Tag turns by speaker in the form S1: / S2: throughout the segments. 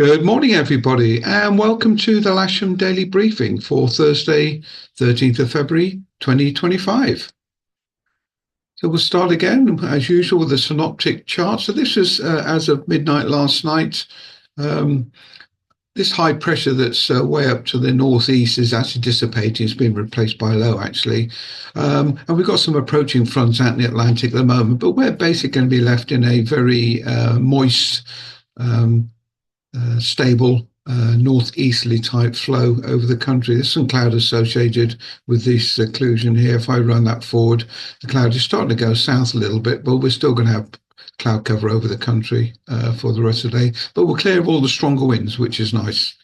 S1: Good morning, everybody, and welcome to the Lasham Daily Briefing for Thursday, 13th of February, 2025. So we'll start again, as usual, with the synoptic chart. So this is as of midnight last night. Um, this high pressure that's way up to the northeast is actually dissipating. It's been replaced by low, actually. And we've got some approaching fronts out in the Atlantic at the moment, but we're basically going to be left in a very moist, um, stable northeasterly type flow over the country. There's some cloud associated with this occlusion here. If I run that forward, the cloud is starting to go south a little bit, but we're still going to have cloud cover over the country for the rest of the day. But we'll clear of all the stronger winds, which is nice.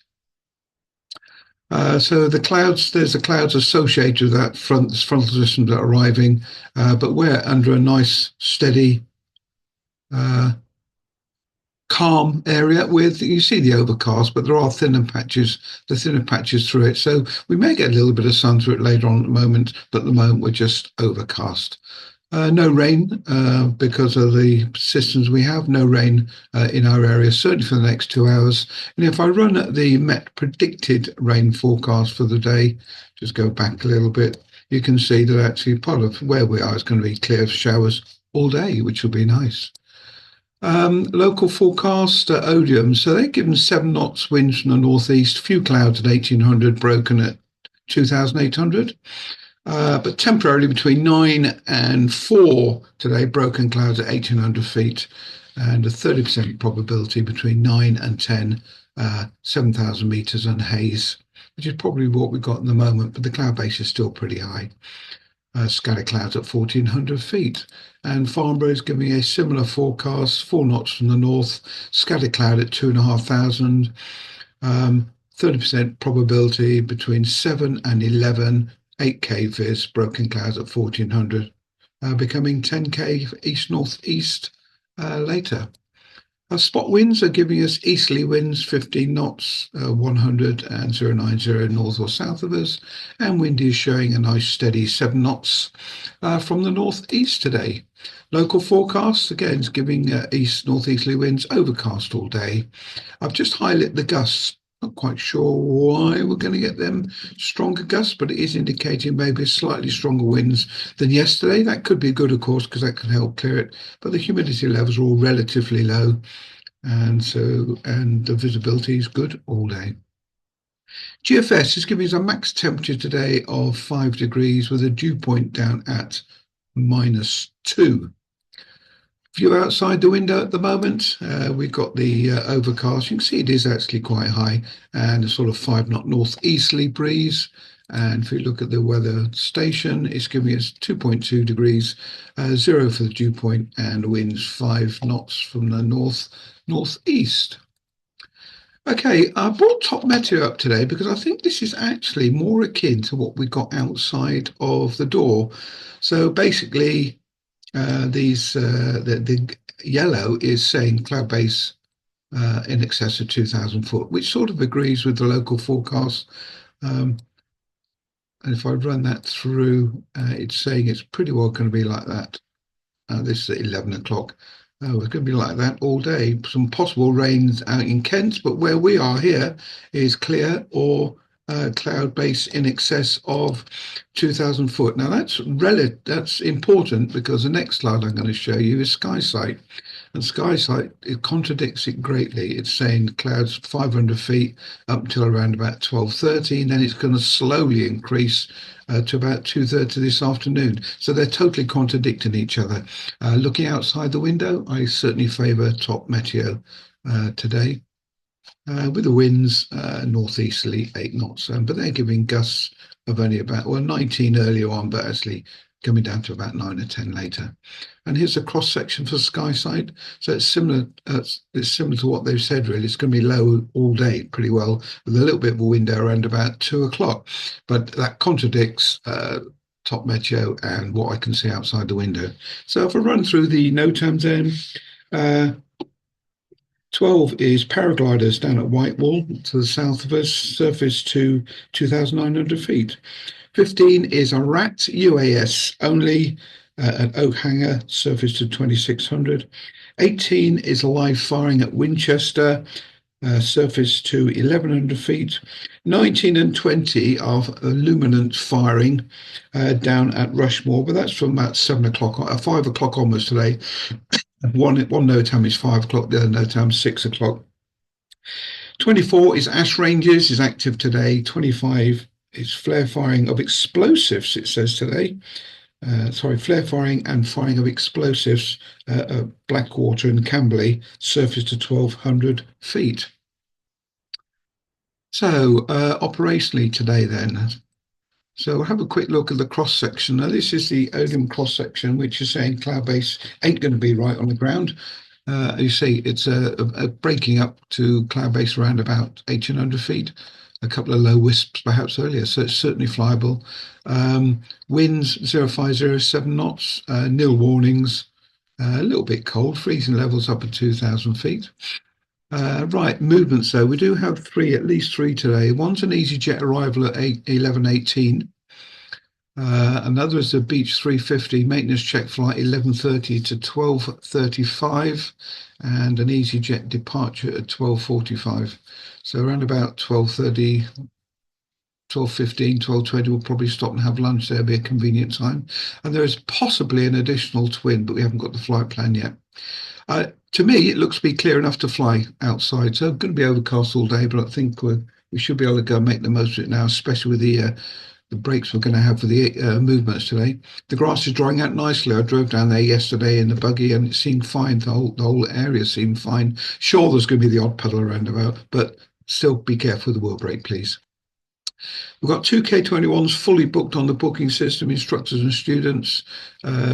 S1: So there's the clouds associated with that frontal system that are arriving, but we're under a nice steady uh, calm area with, you see the overcast, but there are the thinner patches through it. So we may get a little bit of sun through it later on at the moment, but at the moment we're just overcast. No rain because of the systems we have. No rain in our area, certainly for the next 2 hours. And if I run at the Met predicted rain forecast for the day, just go back a little bit, you can see that actually part of where we are is going to be clear of showers all day, which will be nice. Local forecast, Odium. So they're given 7 knots winds from the northeast, few clouds at 1800, broken at 2800. But temporarily between 9 and 4 today, broken clouds at 1800 feet, and a 30% probability between 9 and 10, 7,000 meters and haze, which is probably what we've got in the moment, but the cloud base is still pretty high. Scatter clouds at 1400 feet. And Farnborough is giving a similar forecast, 4 knots from the north, scatter cloud at 2,500, 30% probability between 7 and 11, 8K vis, broken clouds at 1400, becoming 10K east-northeast later. Spot winds are giving us easterly winds, 15 knots, 100 and 090 north or south of us. And wind is showing a nice steady 7 knots from the northeast today. Local forecasts, again, is giving east-northeasterly winds, overcast all day. I've just highlighted the gusts. Not quite sure why we're going to get them stronger gusts, but it is indicating maybe slightly stronger winds than yesterday. That could be good, of course, because that can help clear it. But the humidity levels are all relatively low, and the visibility is good all day. GFS is giving us a max temperature today of 5 degrees with a dew point down at -2. View outside the window at the moment, we've got the overcast. You can see it is actually quite high and a sort of 5 knot northeasterly breeze. And if you look at the weather station, it's giving us 2.2 degrees, 0 for the dew point, and winds 5 knots from the northeast. Okay, I brought top meteo up today because I think this is actually more akin to what we got outside of the door. So basically, the yellow is saying cloud base in excess of 2,000 foot, which sort of agrees with the local forecast. And if I run that through, it's saying it's pretty well going to be like that. This is at 11 o'clock. It's going to be like that all day. Some possible rains out in Kent, but where we are here is clear or cloud base in excess of 2,000 foot. Now that's important because the next slide I'm going to show you is SkySight. And SkySight, it contradicts it greatly. It's saying clouds 500 feet up until around about 12:30, and then it's going to slowly increase to about 2:30 this afternoon. So they're totally contradicting each other. Looking outside the window, I certainly favour top meteo today. With the winds northeasterly 8 knots, but they're giving gusts of only about 19 earlier on, but actually coming down to about 9 or 10 later. And here's a cross section for SkySight. So it's similar. It's similar to what they've said. Really, it's going to be low all day, pretty well, with a little bit of a window around about 2 o'clock. But that contradicts top meteo and what I can see outside the window. So if I run through the NOTAM then. 12 is paragliders down at Whitewall to the south of us, surface to 2,900 feet. 15 is a RAT UAS only at Oak Hanger, surface to 2,600. 18 is live firing at Winchester, surface to 1100 feet. 19 and 20 are luminant firing down at Rushmore, but that's from about 7 o'clock, 5 o'clock almost today. One NOTAM is 5 o'clock, the other NOTAM 6 o'clock. 24 is Ash Rangers, is active today. 25 is flare firing of explosives, it says today. Flare firing and firing of explosives at Blackwater and Camberley, surface to 1200 feet. So, operationally today then. So we'll have a quick look at the cross section. Now, this is the Odin cross section, which is saying Cloudbase ain't going to be right on the ground. You see, it's a breaking up to Cloudbase around about 1800 feet. A couple of low wisps perhaps earlier, so it's certainly flyable. Winds 0507 knots, nil warnings, a little bit cold, freezing levels up at 2,000 feet. Right, movements though. We do have at least three today. One's an EasyJet arrival at 11:18. Another is a Beach 350 maintenance check flight 11:30 to 12:35, and an EasyJet departure at 12:45. So around about 12:30, 12:15, 12:20, we'll probably stop and have lunch. There'll be a convenient time. And there is possibly an additional twin, but we haven't got the flight plan yet. To me, it looks to be clear enough to fly outside. So it's going to be overcast all day, but I think we should be able to go and make the most of it now, especially with the breaks we're going to have for the movements today. The grass is drying out nicely. I drove down there yesterday in the buggy and it seemed fine. The whole area seemed fine. Sure, there's going to be the odd puddle around about, but still be careful with the wheel brake, please. We've got two K21s fully booked on the booking system, instructors and students.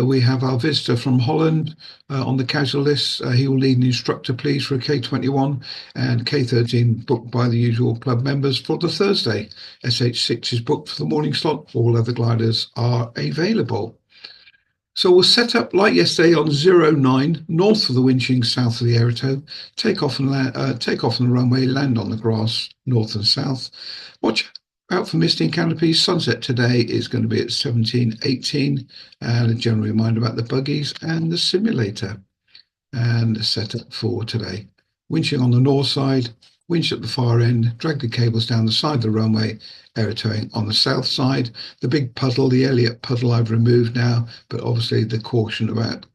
S1: We have our visitor from Holland on the casual list. He will need an instructor, please, for a K21, and K13 booked by the usual club members for the Thursday. SH6 is booked for the morning slot. All other gliders are available. So we'll set up like yesterday on 09, north of the Winching, south of the Aeroto, take off on the runway, land on the grass, north and south. Watch out for misting canopies. Sunset today is going to be at 17:18, and a general reminder about the buggies and the simulator. And the setup for today. Winching on the north side, winch at the far end, drag the cables down the side of the runway, aerotowing on the south side. The big puddle, the Elliott puddle, I've removed now, but obviously the caution about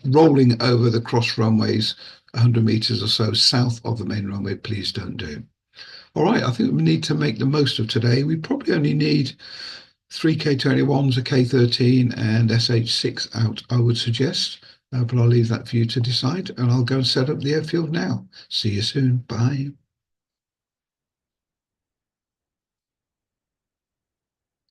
S1: rolling over the cross runways 100 meters or so south of the main runway, please don't do. All right, I think we need to make the most of today. We probably only need three K21s, a K13 and SH6 out, I would suggest. But I'll leave that for you to decide, and I'll go and set up the airfield now. See you soon. Bye.